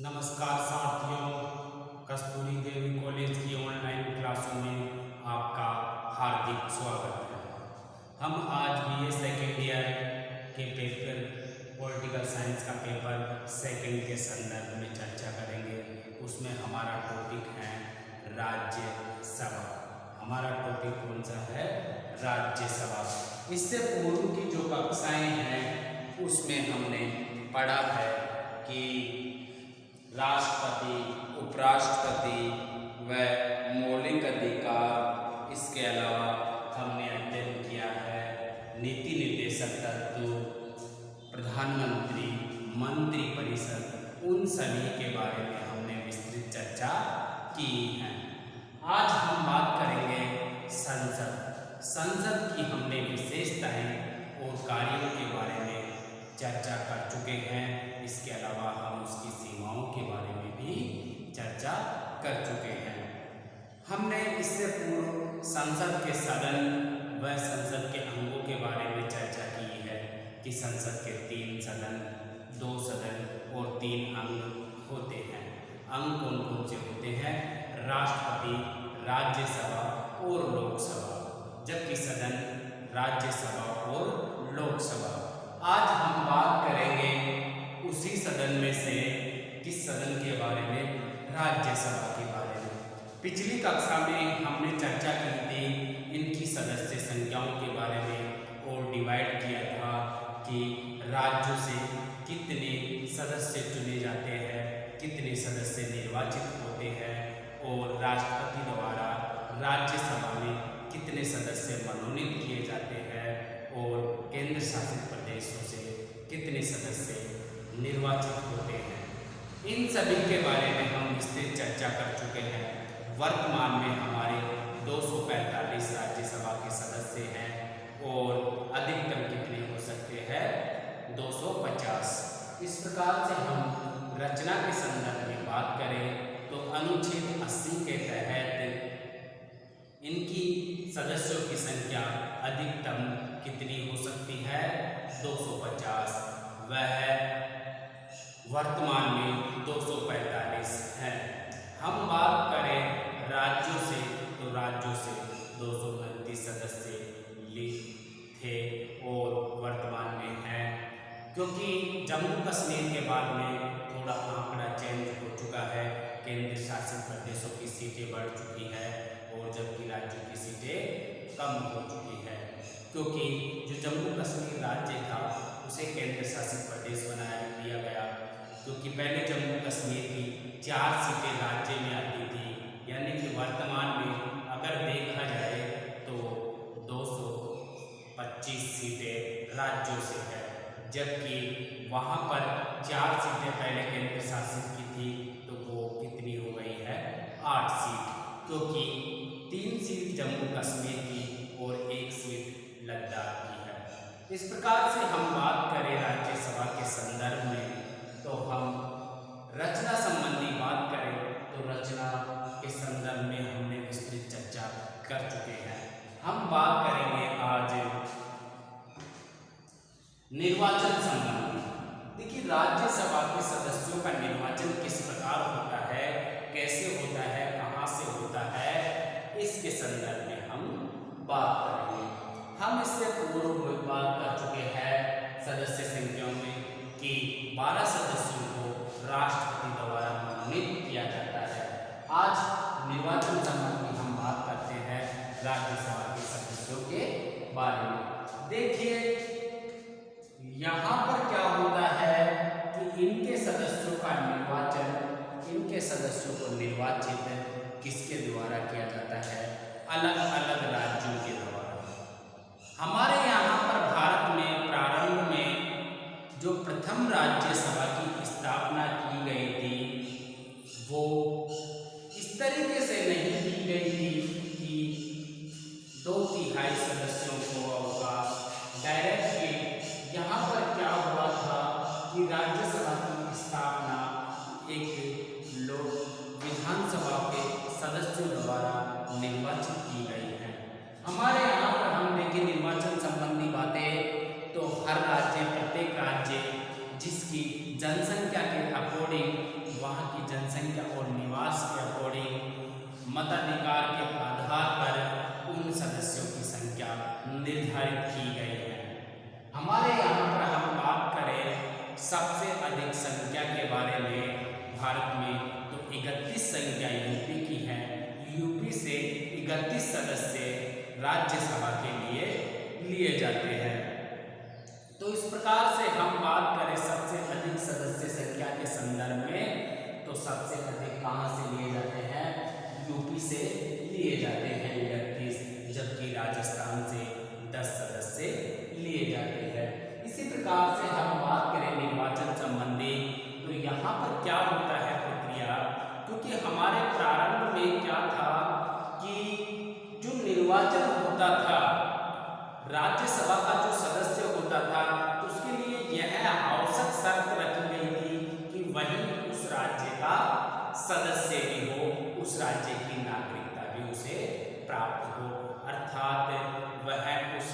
नमस्कार साथियों, कस्तूरी देवी कॉलेज की ऑनलाइन क्लासों में आपका हार्दिक स्वागत है। हम आज बीए सेकेंड ईयर के पेपर पॉलिटिकल साइंस का पेपर सेकेंड के संदर्भ में चर्चा करेंगे। उसमें हमारा टॉपिक है राज्यसभा। हमारा टॉपिक कौन सा है? राज्यसभा। इससे पूर्व की जो कक्षाएं हैं उसमें हमने पढ़ा है कि राष्ट्रपति, उपराष्ट्रपति व मौलिक अधिकार, इसके अलावा हमने अध्ययन किया है नीति निर्देशक तत्व, प्रधानमंत्री, मंत्रिपरिषद, उन सभी के बारे में हमने विस्तृत चर्चा की है। आज हम बात करेंगे संसद। संसद की हमने विशेषताएं और कार्यों के बारे में चर्चा कर चुके हैं। इसके अलावा हम उसकी सीमाओं के बारे में भी चर्चा कर चुके हैं। हमने इससे पूर्व संसद के सदन व संसद के अंगों के बारे में चर्चा की है कि संसद के 3 सदन, 2 सदन और 3 अंग होते हैं। अंग कौन कौन से होते हैं? राष्ट्रपति, राज्यसभा और लोकसभा, जबकि सदन राज्यसभा और लोकसभा। आज हम बात करेंगे उसी सदन में से किस सदन के बारे में? राज्यसभा के बारे में। पिछली कक्षा में हमने चर्चा की थी इनकी सदस्य संख्याओं के बारे में और डिवाइड किया था कि राज्यों से कितने सदस्य चुने जाते हैं, कितने सदस्य निर्वाचित होते हैं और राष्ट्रपति द्वारा राज्यसभा में कितने सदस्य मनोनीत किए जाते हैं और केंद्र शासित प्रदेशों से कितने सदस्य निर्वाचित होते हैं। इन सभी के बारे में हम विस्तृत चर्चा कर चुके हैं। वर्तमान में हमारे 245 राज्यसभा के सदस्य हैं और अधिकतम कितने हो सकते हैं? 250। इस प्रकार से हम रचना के संदर्भ में बात करें तो अनुच्छेद 80 के तहत इनकी सदस्यों की संख्या अधिकतम कितनी हो सकती है? 250। वह वर्तमान में 245 है। हम बात करें राज्यों से तो राज्यों से 229 सदस्य थे और वर्तमान में हैं, क्योंकि जम्मू कश्मीर के बाद में थोड़ा आंकड़ा चेंज हो चुका है। केंद्र शासित प्रदेशों की सीटें बढ़ चुकी है और जबकि राज्यों की सीटें कम हो चुकी है, क्योंकि जो जम्मू कश्मीर राज्य था उसे केंद्र शासित प्रदेश बना दिया गया, क्योंकि पहले जम्मू कश्मीर की 4 सीटें राज्य में आती थी। यानी कि वर्तमान में अगर देखा जाए तो 225 सीटें राज्यों से है, जबकि वहाँ पर 4 सीटें पहले केंद्र शासित की थी तो वो कितनी हो गई है? 8 सीट, क्योंकि 3 सीट जम्मू कश्मीर की और 1 सीट लद्दाख की है। इस प्रकार से हम बात करें राज्यसभा के संदर्भ में तो हम रचना संबंधी बात करें तो रचना के संदर्भ में हमने विस्तृत चर्चा कर चुके हैं। हम बात करेंगे आज निर्वाचन संबंधी। देखिए, राज्यसभा के सदस्यों का निर्वाचन किस प्रकार होता है, कैसे होता है, कहाँ से होता है, इसके संदर्भ में हम बात करेंगे। हम इससे पूर्व बात कर चुके हैं सदस्य संख्याओं में कि 12 सदस्यों को राष्ट्रपति द्वारा मनोनीत किया जाता है। आज निर्वाचन संबंधी हम बात करते हैं राज्यसभा के सदस्यों के बारे में। देखिए, यहाँ पर क्या होता है कि इनके सदस्यों का निर्वाचन, इनके सदस्यों को निर्वाचित किसके द्वारा किया जाता है? अलग अलग राज्यों के द्वारा। हमारे यहाँ पर भारत में प्रारंभ में जो प्रथम राज्यसभा की स्थापना की गई थी वो इस तरीके से नहीं की गई थी कि 2/3 सदस्यों को अवकाश डायरेक्ट। यहाँ पर क्या हुआ था कि राज्यसभा की स्थापना एक लोक विधानसभा के सदस्यों द्वारा निर्वाचित की गई है। हमारे यहाँ पर हम देखें निर्वाचन संबंधी बातें तो हर राज्य, प्रत्येक राज्य जिसकी जनसंख्या के अकॉर्डिंग वहाँ निवास के अकॉर्डिंग मताधिकार के आधार पर उन सदस्यों की संख्या निर्धारित की गई है। हमारे यहाँ पर हम बात करें सबसे अधिक संख्या के बारे में भारत में, तो 31 संख्या यूपी की है। यूपी से 31 सदस्य राज्यसभा के लिए जाते हैं। तो इस प्रकार से हम बात करें सबसे अधिक सदस्य संख्या के संदर्भ में, तो सबसे अधिक कहां से लिए जाते हैं? यूपी से लिए जाते हैं 31, जबकि राजस्थान से 10 सदस्य लिए जाते हैं। इसी प्रकार से हम बात करें निर्वाचन संबंधी, तो यहाँ पर क्या होता है प्रक्रिया, क्योंकि हमारे प्रारंभ में क्या था कि जो निर्वाचन होता था, राज्यसभा का जो सदस्य होता था, तो उसके लिए यह आवश्यक शर्त रखी गई थी कि वही उस राज्य का सदस्य भी हो, उस राज्य की नागरिकता भी उसे प्राप्त हो, अर्थात वह उस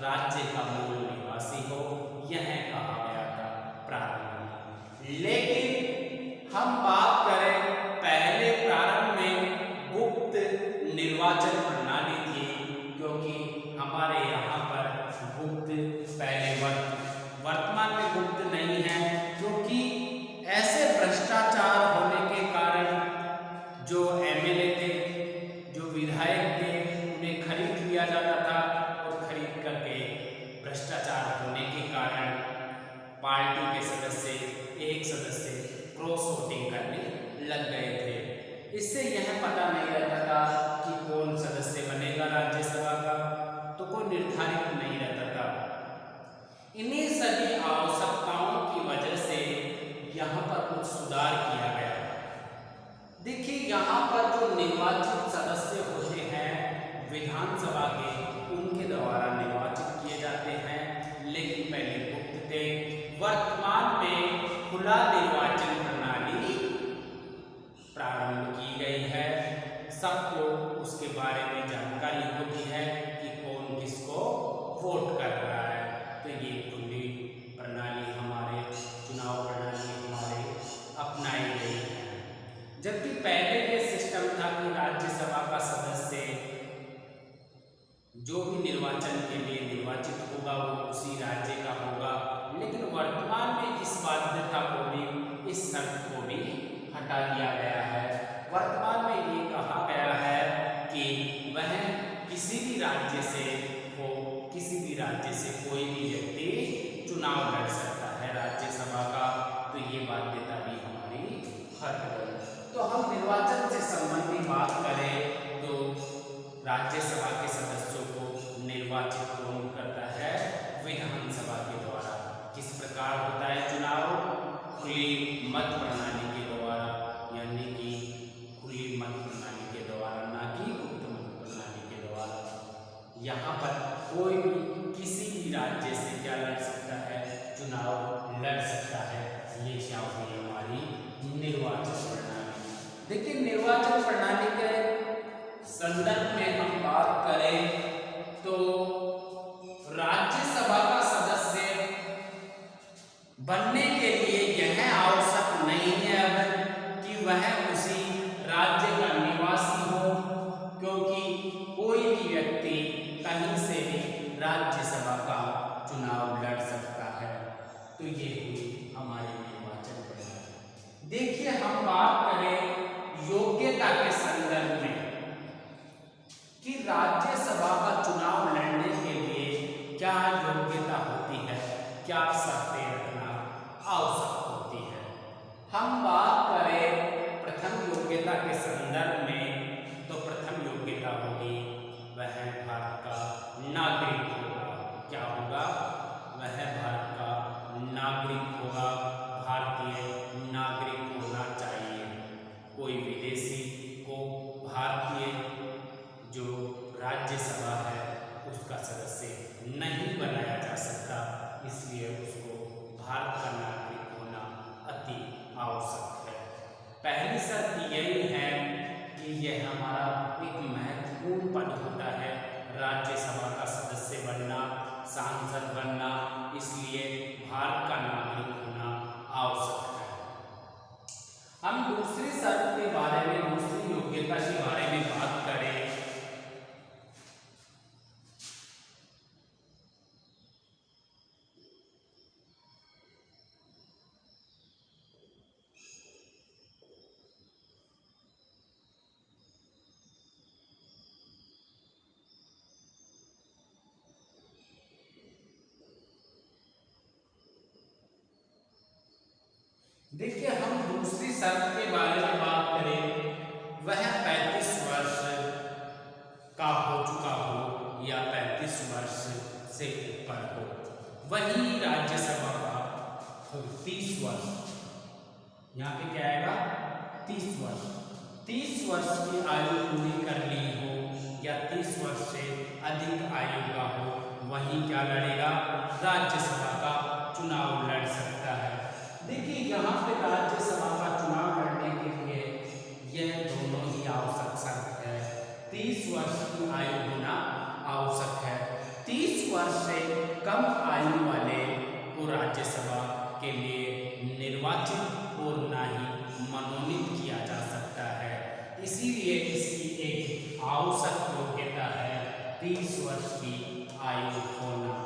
राज्य का मूल निवासी हो, यह कहा गया था प्रारंभ में। लेकिन हम बात करें पहले प्रारंभ में गुप्त निर्वाचन प्रणाली थी, क्योंकि हमारे यहाँ पर गुप्त पहले वर्तमान में गुप्त नहीं है, क्योंकि ऐसे भ्रष्टाचार होने के कारण जो एमएलए थे, जो विधायक थे, उन्हें खरीद लिया जाता था और खरीद करके भ्रष्टाचार होने के कारण पार्टी के सदस्य, एक सदस्य क्रॉस वोटिंग करने लग गए थे। इससे यह पता नहीं रहता था कि कौन सदस्य बनेगा राज्यसभा का, तो कोई निर्धारित नहीं रहता था। इन्हीं सभी आवश्यकताओं की वजह से यहाँ पर कुछ सुधार किया गया। देखिए, यहाँ पर जो निर्वाचित सदस्य होते हैं विधानसभा के, उनके द्वारा निर्वाचित किए जाते हैं, लेकिन पहले गुप्त थे। वर्तमान में खुला निर्वाचन प्रणाली प्रारंभ की गई है। सबको उसके बारे में जानकारी होती है कि कौन किसको वोट कर रहा है। तो ये खुली प्रणाली हमारे चुनाव प्रणाली हमारे अपनाई गई है। जबकि पहले ये सिस्टम था कि राज्यसभा का सदस्य जो भी निर्वाचन के लिए निर्वाचित होगा वो उसी राज्य का होगा, लेकिन वर्तमान में इस बाध्यता को भी, इस शर्त को भी हटा दिया गया है। वर्तमान में ये कहा गया है कि वह किसी भी राज्य से हो, किसी भी राज्य से कोई भी व्यक्ति चुनाव लड़ सकता है राज्यसभा का, तो ये बाध्यता भी हमारी हट गई। तो हम निर्वाचन से संबंधित बात करें तो राज्यसभा के सदस्यों को निर्वाचित कौन करता है? विधानसभा के द्वारा। किस प्रकार होता है चुनाव? खुली मत प्रणाली के द्वारा, यानी कि खुली मत प्रणाली के द्वारा, ना कि गुप्त मत प्रणाली के द्वारा। यहाँ पर कोई भी किसी भी राज्य से क्या लड़ सकता है? चुनाव लड़ सकता है। ये क्या हुई हमारी निर्वाचन प्रणाली। देखिए, निर्वाचन प्रणाली के संदर्भ में हम बात करें तो राज्यसभा का सदस्य बनने के लिए यह आवश्यक नहीं है अब कि वह उसी राज्य का निवासी हो, क्योंकि कोई भी व्यक्ति कहीं से भी राज्यसभा का चुनाव लड़ सकता है। तो ये हुई हमारी निर्वाचन प्रणाली। देखिए, हम बात करें योग्यता के संदर्भ में कि राज्यसभा का चुनाव लड़ने के लिए क्या योग्यता होती है, क्या शर्तें रखना आवश्यक होती है। हम बात करें प्रथम योग्यता के संदर्भ में, तो प्रथम योग्यता होगी वह भारत का नागरिक होगा। देखिए हम दूसरी शर्त के बारे में बात करें, वह 35 वर्ष का हो चुका हो या 35 वर्ष से ऊपर हो। वही राज्यसभा का 30 वर्ष, यहाँ पे क्या आएगा 30 वर्ष, 30 वर्ष की आयु पूरी कर ली हो या 30 वर्ष से अधिक आयु का हो, वही क्या लड़ेगा, राज्यसभा का चुनाव लड़ सकता है। देखिए यहाँ पे राज्यसभा का चुनाव लड़ने के लिए यह दोनों ही आवश्यक शर्त है। 30 वर्ष की आयु होना आवश्यक है। 30 वर्ष से कम आयु वाले को राज्यसभा के लिए निर्वाचित और ना ही मनोनीत किया जा सकता है। इसीलिए इसकी एक आवश्यक योग्यता है 30 वर्ष की आयु होना।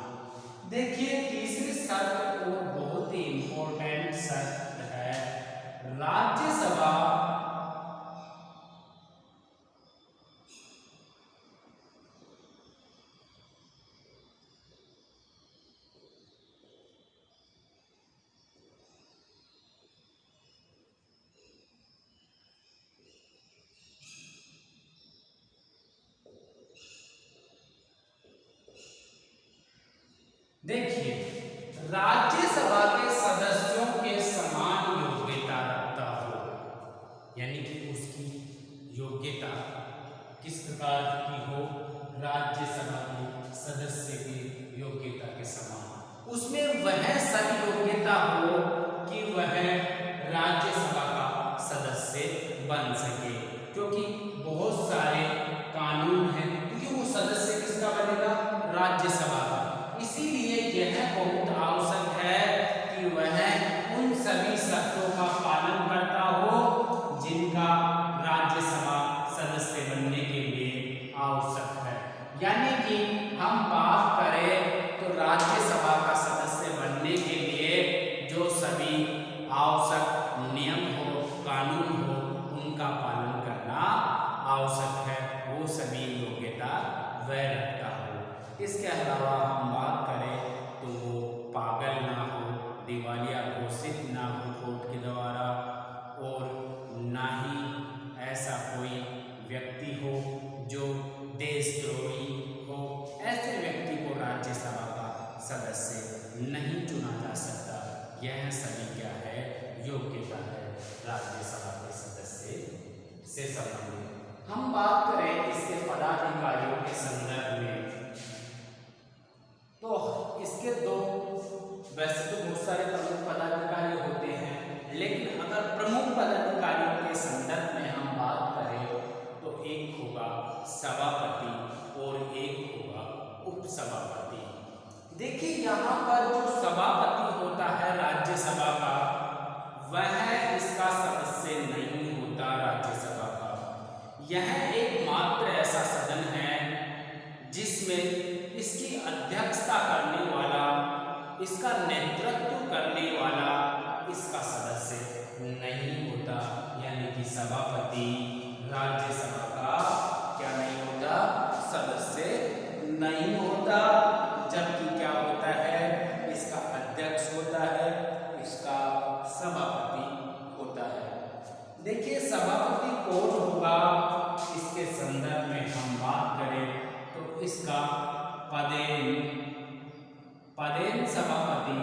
देखिए तीसरी शर्त और बहुत ही इंपॉर्टेंट शर्त है, राज्यसभा देखिए राज्यसभा के सदस्यों के समान योग्यता रखता हो, यानी कि उसकी योग्यता किस प्रकार की हो, राज्यसभा के सदस्य की योग्यता के समान, उसमें वह सभी योग्यता हो कि वह राज्यसभा का सदस्य बन सके। क्योंकि बहुत सारे कानून हैं, क्योंकि वो सदस्य किसका बनेगा, राज्यसभा का। इसीलिए यह बहुत आवश्यक है कि वह उन सभी शर्तों का पालन करता हो जिनका राज्यसभा सदस्य बनने के लिए आवश्यक है। यानी कि हम बात करें तो राज्यसभा का सदस्य बनने के लिए जो सभी आवश्यक नियम हो, कानून हो, उनका पालन करना आवश्यक है, वो सभी योग्यता वह रखता हो। इसके अलावा हम बात करें तो वो पागल ना हो, दिवालिया घोषित ना हो कोर्ट के द्वारा, और ना ही ऐसा कोई व्यक्ति हो जो देशद्रोही हो। ऐसे व्यक्ति को राज्यसभा का सदस्य नहीं चुना जा सकता। यह सभी क्या है, योग्यता है राज्यसभा के सदस्य से संबंधित। हम बात करें इसके पदाधिकारियों के संदर्भ में, तो इसके दो, वैसे तो बहुत सारे प्रमुख पदाधिकारी होते हैं, लेकिन अगर प्रमुख पदाधिकारियों के संदर्भ में हम बात करें तो एक होगा सभापति और एक होगा उपसभापति। देखिए यहाँ पर जो सभापति होता है राज्यसभा का, वह इसका सदस्य नहीं होता राज्यसभा का। यह एकमात्र ऐसा सदन है जिसमें इसकी अध्यक्षता करने वाला, इसका नेतृत्व करने वाला इसका सदस्य नहीं होता। यानी कि सभापति राज्यसभा का क्या नहीं होता, सदस्य नहीं होता। जबकि क्या होता है, इसका अध्यक्ष होता है, इसका सभापति होता है। देखिए सभापति कौन होगा, इसके संदर्भ में हम बात करें तो इसका पदेन सभापति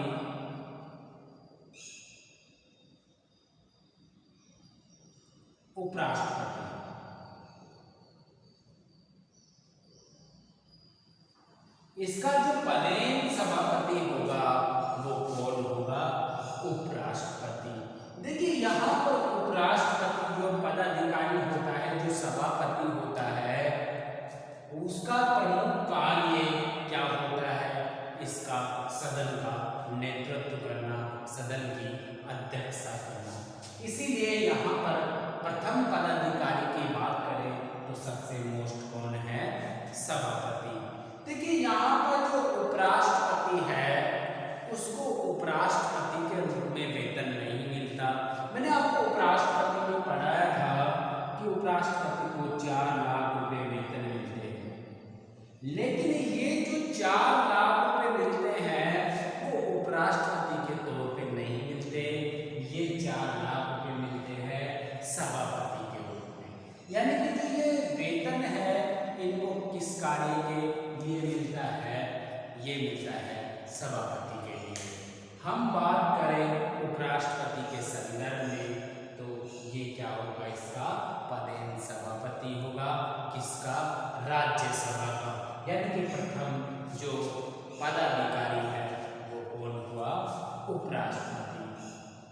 उपराष्ट्रपति। इसका जो पदेन सभापति होगा वो कौन होगा, उपराष्ट्रपति। देखिए यहाँ पर उपराष्ट्रपति जो पदाधिकारी होता है, जो सभापति होता है, उसका प्रमुख कार्य क्या होता है, इसका सदन का नेतृत्व करना, सदन की अध्यक्षता करना। इसीलिए यहाँ पर प्रथम पदाधिकारी की बात करें तो सबसे मोस्ट कौन है, सभापति। देखिए यहाँ पर जो उपराष्ट्रपति है उसको उपराष्ट्रपति के रूप में वेतन नहीं मिलता। मैंने आपको उपराष्ट्रपति में पढ़ाया था कि उपराष्ट्रपति को 4 लाख रुपए वेतन मिलते हैं, लेकिन ये जो 4 लाख रुपए मिलते हैं वो उपराष्ट्रपति के तौर पे नहीं मिलते। ये 4 कार्य के लिए मिलता है, ये मिलता है सभापति के लिए। हम बात करें उपराष्ट्रपति के संदर्भ में तो ये क्या होगा, इसका पदेन सभापति होगा, किसका, राज्यसभा का। यानी कि प्रथम जो पदाधिकारी है वो कौन हुआ, उपराष्ट्रपति।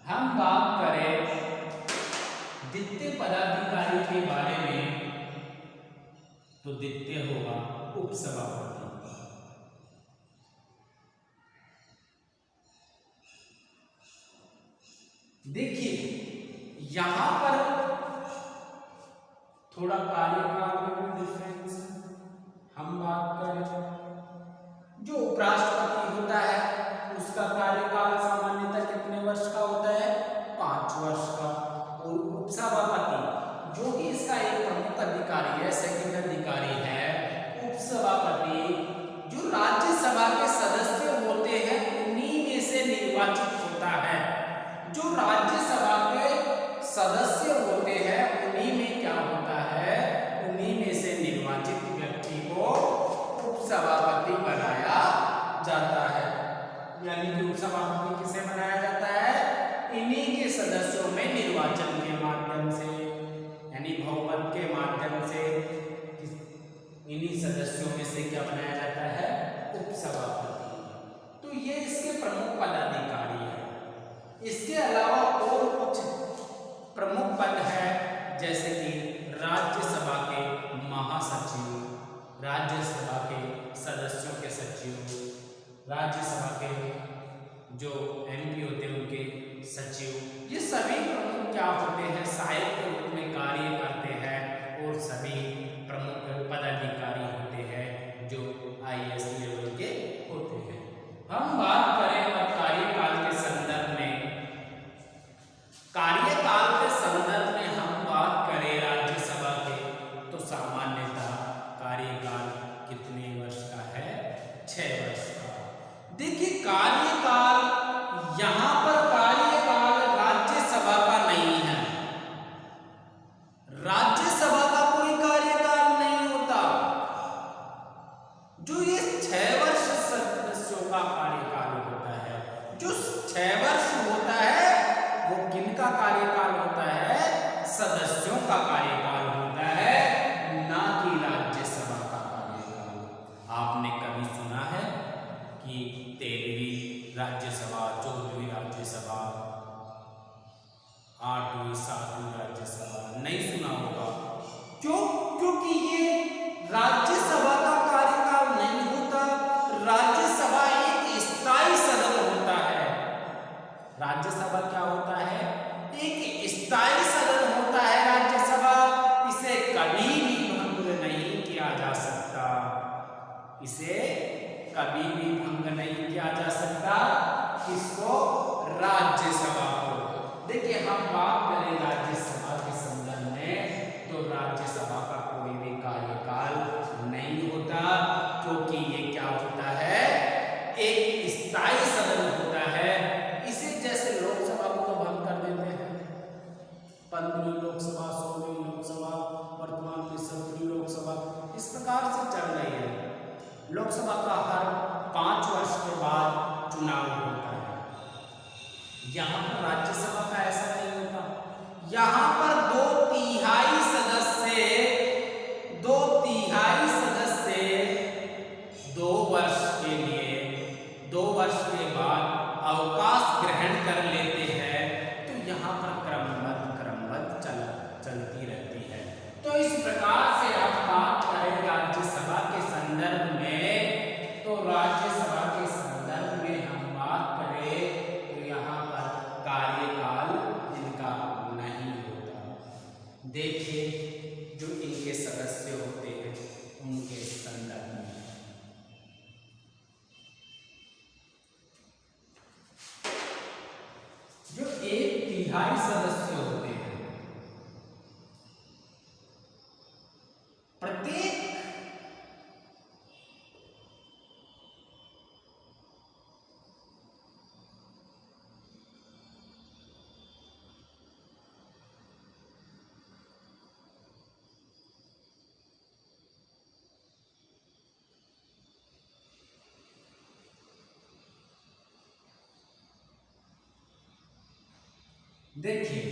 हम बात करें द्वितीय पदाधिकारी के बारे में तो द्वितीय होगा उपसभापति। देखिए यहां पर थोड़ा कार्यकाल में भी डिफरेंस है। हम बात करें जो उपराष्ट्रपति होता है उसका कार्यकाल सामान्यतः कितने वर्ष का होता है, 5 वर्ष का। और उपसभापति जो कि इसका एक प्रमुख अधिकारी है, सेकंड अधिकारी है, उपसभापति जो राज्यसभा के सदस्य होते हैं उन्हीं में से निर्वाचित होता है। जो राज्यसभा के सदस्य होते हैं उन्हीं में क्या होता है, उन्हीं में से निर्वाचित व्यक्ति को उपसभापति बनाया जाता है। यानी कि उपसभापति किसे बनाया जाता है, इन्हीं के सदस्यों में निर्वाचन के माध्यम से, यानी बहुमत के माध्यम से इन्हीं सदस्यों में से क्या बनाया जाता है, उपसभापति। तो ये इसके प्रमुख पदाधिकारी है। इसके अलावा और कुछ प्रमुख पद है जैसे कि राज्यसभा के महासचिव, राज्यसभा के सदस्यों के सचिव, राज्यसभा के जो एमपी होते हैं उनके सचिव, ये सभी प्रमुख क्या होते हैं, सहायक के रूप में कार्य करते हैं और सभी प्रमुख पदाधिकारी होते हैं जो आईएएस लेवल के होते हैं। हम बात करें अब कार्यकाल के संदर्भ में, कार्यकाल के संदर्भ में हम बात करें राज्यसभा के तो सामान्यतः कार्यकाल कितने वर्ष का है, 6 वर्ष का। देखिए कार्यकाल, यहां पर कार्यकाल राज्यसभा का नहीं है, राज्यसभा का कोई कार्यकाल नहीं होता। जो ये 6 वर्ष सदस्यों का कार्यकाल होता है, जो 6 वर्ष होता है वो किनका कार्यकाल होता है, सदस्यों का कार्यकाल होता है, ना कि राज्यसभा का कार्यकाल। आपने कभी सुना है कि 13वीं राज्यसभा, 14वीं राज्यसभा, 8वीं 7वीं राज्यसभा, नहीं सुना होगा। क्यों? क्योंकि ये राज्यसभा का कार्यकाल नहीं होता। राज्यसभा एक स्थायी सदन होता है। राज्यसभा क्या होता है, एक स्थायी सदन होता है राज्यसभा। इसे कभी भी भंग नहीं किया जा सकता, इसे कभी भी भंग नहीं किया जा सकता। किसको, राज्यसभा को। देखिए हम बात करें राज्यसभा के संदर्भ में तो राज्यसभा का कोई भी कार्यकाल नहीं होता, क्योंकि ये क्या होता है, एक स्थायी सदन होता है। इसे जैसे लोकसभा को तो भंग कर देते हैं, 15वीं लोकसभा, 16वीं लोकसभा, वर्तमान में 17वीं लोकसभा इस प्रकार से चल रही है। लोकसभा का हर 5 वर्ष के बाद चुनाव होता है। यहाँ पर राज्यसभा का ऐसा नहीं होता। यहाँ पर 2/3 सदस्य 2 वर्ष के लिए, 2 वर्ष के बाद अवकाश ग्रहण कर लेते हैं। तो यहाँ पर क्रमबद्ध चलती रहती है। तो इस प्रकार से आप बात करें राज्यसभा के संदर्भ में तो राज्यसभा के संदर्भ में हम बात करें तो यहाँ पर कार्यकाल इनका नहीं होता। देखिए जो इनके सदस्य होते हैं उनके संदर्भ में, जो 1/3 सदस्य होते हैं, प्रत्येक देखिए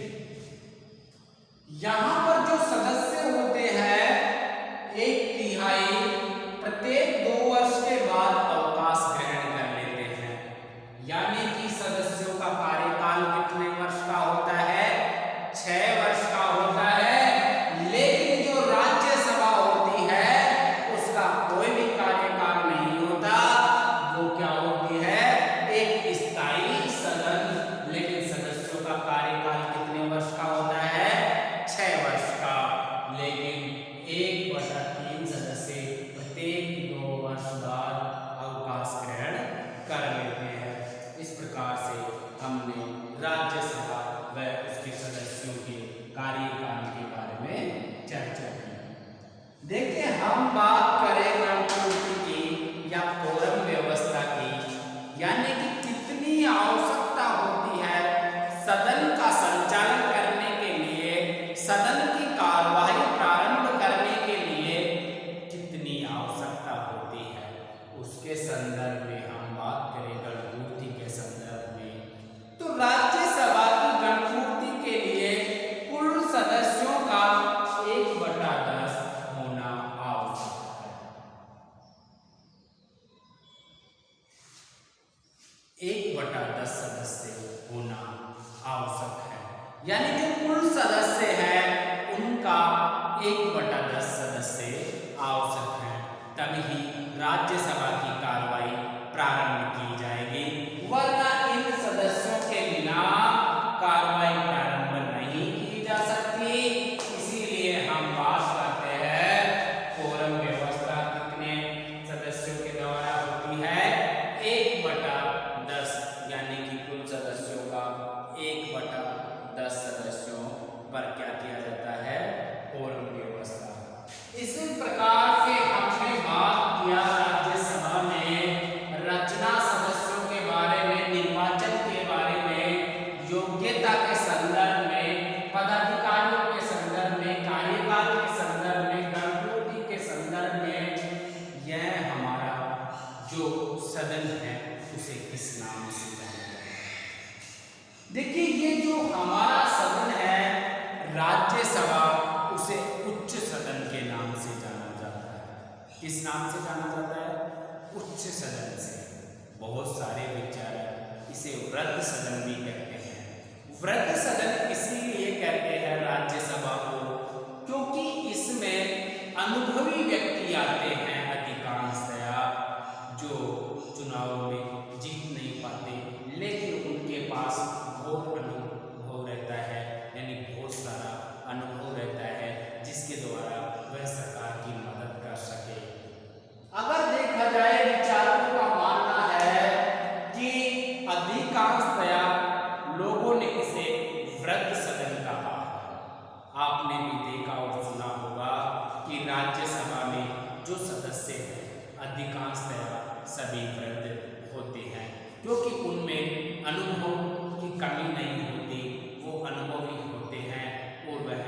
यहां पर जो सदस्य होते हैं 1/3 प्रत्येक 2 वर्ष के बाद अवकाश ग्रहण कर लेते हैं, यानी कि सदस्यों का कार्यकाल कितने वर्ष का होता है? 6 वर्ष का होता है। लेकिन जो राज्यसभा होती है उसका कोई भी कार्यकाल नहीं होता, वो क्या होती है? एक स्थायी सदन। लेकिन सदस्यों का कार्यकाल कितने वर्ष का होता है? 6 वर्ष का। लेकिन 1/3 सदस्य प्रत्येक 2 वर्ष बाद अवकाश ग्रहण कर लेते हैं। इस प्रकार से हमने राज्यसभा व उसके सदस्यों के कार्यकाल के बारे में चर्चा की। देखिए हम बात करें गणतंत्र की या कोरम व्यवस्था की, यानी कि कितनी आवश्यकता होती है सदन का संचालन करने के लिए, सदन की कार्यवाही प्रारंभ करने के लिए कितनी आवश्यकता होती है, उसके संदर्भ में हम बात करें गणपूर्ति के संदर्भ में। तो राज्यसभा की गणपूर्ति के लिए कुल सदस्यों का 1/10 होना आवश्यक है। 1/10 सदस्य होना आवश्यक है, यानी जो कुल सदस्य है उनका 1/10 सदस्य आवश्यक है, तभी राज्यसभा की कार्रवाई प्रारंभ की जाएगी, वरना इन सदस्यों के बिना कार्रवाई प्रारंभ नहीं की जा सकती। इसीलिए हम बात करते हैं कोरम व्यवस्था कितने सदस्यों के द्वारा होती है? 1/10, यानी कि कुल सदस्यों का 1/10 सदस्यों पर क्या किया जाता है? कोरम व्यवस्था। इसी प्रकार से हमने बात किया राज्यसभा में रचना सदस्यों के बारे में, निर्वाचन के बारे में, योग्यता के संदर्भ में, पदाधिकारियों के संदर्भ में, कार्यकाल के संदर्भ में, गणपूर्ति के संदर्भ में। यह हमारा जो सदन है उसे किस नाम से जाना जाता है? देखिए ये जो हमारा सदन है राज्यसभा, उसे उच्च सदन के नाम से जाना जाता है। किस नाम से जाना जाता है? उच्च सदन से। बहुत सारे विचारक इसे वृद्ध सदन भी कहते हैं। वृद्ध सदन इसीलिए कहते हैं राज्यसभा को क्योंकि इसमें अनुभवी व्यक्ति आते हैं अधिकांशतया, जो चुनाव में जीत नहीं पाते, लेकिन उनके पास बहुत अनुभव रहता है, यानी बहुत सारा अनुभव रहता है, जिसके द्वारा वह सरकार की मदद कर सके। अगर देखा जाए विचारकों का मानना है कि अधिकांशतया लोगों ने इसे वृद्ध सदन कहा। आपने भी देखा और सुना होगा कि राज्यसभा में जो सदस्य हैं अधिकांशतया सभी वृद्ध होते हैं, क्योंकि उनमें अनुभव की कमी नहीं होती, वो अनुभवी होते हैं और वह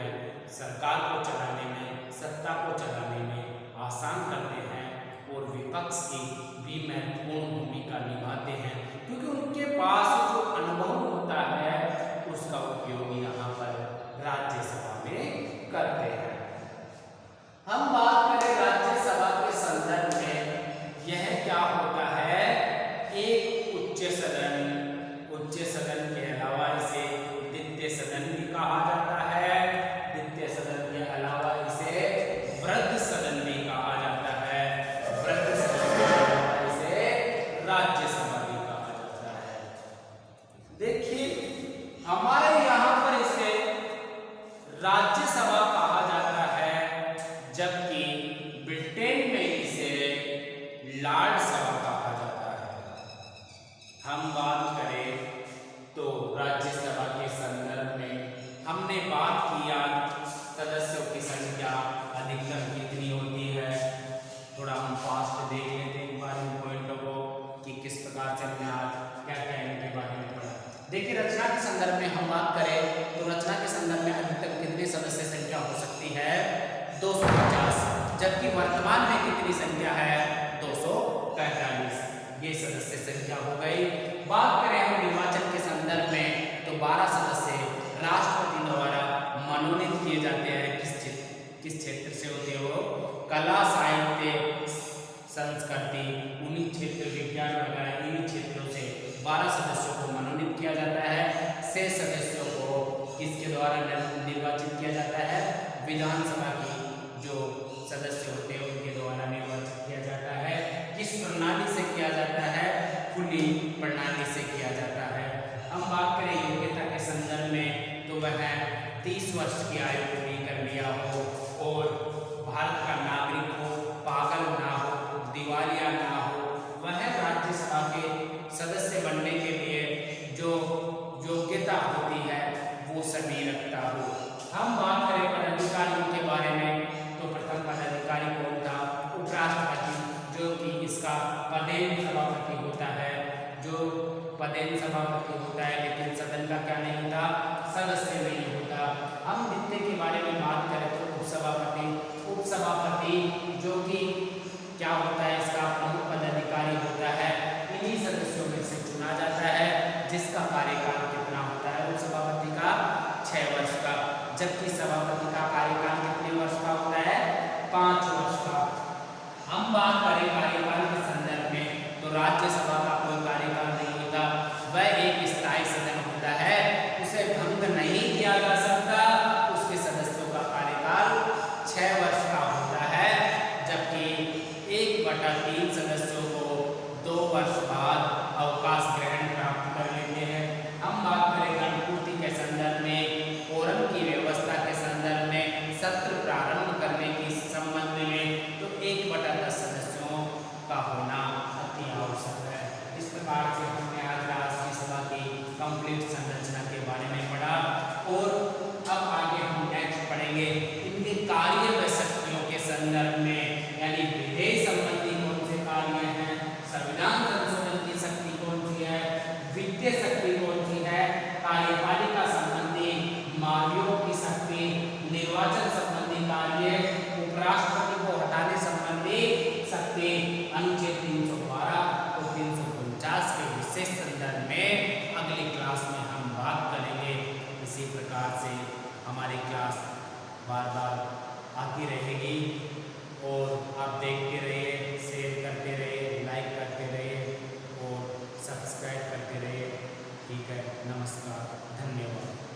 सरकार को चलाने में, सत्ता को चलाने में आसान करते हैं और विपक्ष की भी महत्वपूर्ण भूमिका निभाते हैं, क्योंकि उनके पास जो अनुभव होता है उसका उपयोग यहाँ पर राज्यसभा में करते हैं। हम बात करें राज्यसभा के संदर्भ में, यह क्या होता है? एक उच्च सदन। उच्च सदन के अलावा इसे द्वितीय सदन भी कहा जाता है। द्वितीय सदन के अलावा इसे वृद्ध सदन भी कहा जाता है। वृद्ध सदन के अलावा इसे राज्यसभा भी कहा जाता है। देखिए हमारे यहाँ पर इसे राज्यसभा कहा जाता है, जबकि ब्रिटेन में इसे लॉर्ड सभा कहा जाता है। हम बात करें तो राज्यसभा के संदर्भ में हमने बात किया सदस्यों की संख्या अधिकतम कितनी होती है। थोड़ा हम फास्ट देख लेते हैं इम्पोर्टेंट पॉइंटों को कि किस प्रकार से हमने आज क्या क्या इनके बारे में पढ़ा। देखिए रचना के संदर्भ में हम बात करें तो रचना के संदर्भ में अधिकतम कितनी सदस्य संख्या हो सकती है? 250, जबकि वर्तमान में कितनी संख्या है? 245। ये सदस्य संख्या हो गई। बात करें हम निर्वाचन के संदर्भ में तो 12 सदस्य राष्ट्रपति द्वारा मनोनीत किए जाते हैं। किस क्षेत्र से होते हैं वो? कला, साहित्य, संस्कृति, उन्हीं क्षेत्र, विज्ञान वगैरह इन्हीं क्षेत्रों से 12 सदस्यों को मनोनीत किया जाता है। 6 सदस्यों को किसके द्वारा निर्वाचित किया जाता है? विधानसभा की जो सदस्य होते हैं उनके द्वारा निर्वाचित किया जाता है। किस प्रणाली से किया जाता है? खुली प्रणाली से किया जाता है। हम बात करें योग्यता के संदर्भ में तो वह 30 वर्ष की आयु पूरी कर लिया हो और भारत का नागरिक हो, पागल ना हो, दिवालिया ना हो, वह राज्यसभा के सदस्य बनने के लिए जो योग्यता होती है वो सभी रखता हो। हम बात करें पदाधिकारियों के बारे में तो प्रथम पदाधिकारी कौन था? उपराष्ट्रपति, जो कि इसका पदेन सभापति होता है, जो पदेन सभापति होता है, लेकिन सदन का क्या नहीं होता? सदस्य नहीं होता। हम द्वितीय के बारे में बात करें तो उपसभापति, जो कि क्या होता है? इसका प्रमुख पदाधिकारी होता है। इन्हीं सदस्यों में से चुना जाता है, जिसका कार्यकाल कितना होता है? उपसभापति का 6 वर्ष का, जबकि सभापति का कार्यकाल कितने वर्ष का होता है? 5 वर्ष का। हम बात करें कार्यकाल के संदर्भ में तो राज्यसभा का कोई कार्यकाल नहीं होता, वह एक स्थायी सदन होता है, उसे भंग नहीं किया जा सकता। उसके सदस्यों का कार्यकाल 6 वर्ष का होता है, जबकि 1/3 सदस्यों को 2 वर्ष बाद अवकाश ग्रहण प्राप्त कर लेते हैं। हम बात करें गणपूर्ति के संदर्भ में, कोरम की व्यवस्था के संदर्भ में, सत्र प्रारंभ करने के संबंध में तो 1/10 सदस्यों का होना अति आवश्यक है। इस प्रकार से हमने आज राज्यसभा की कंप्लीट संरचना के बारे में पढ़ा और अब आगे हम नेक्स्ट पढ़ेंगे इनके कार्य व शक्तियों के संदर्भ में, यानी विधेय संबंधी कौन से कार्य हैं, संविधान संशोधन की शक्ति कौन सी है, वित्तीय शक्ति कौन सी है, कार्यपालिका संबंधी महाभियोग की शक्ति, निर्वाचन संबंधी कार्य, उपराष्ट्रपति को हटाने संबंधी शक्ति, अनुच्छेद 312 और 349 के विशेष संदर्भ में अगली क्लास में हम बात करेंगे। इसी प्रकार से हमारी क्लास बार बार आती रहेगी और आप देखते रहिए, शेयर करते रहिए, लाइक करते रहिए और सब्सक्राइब करते रहिए। ठीक है, नमस्कार, धन्यवाद।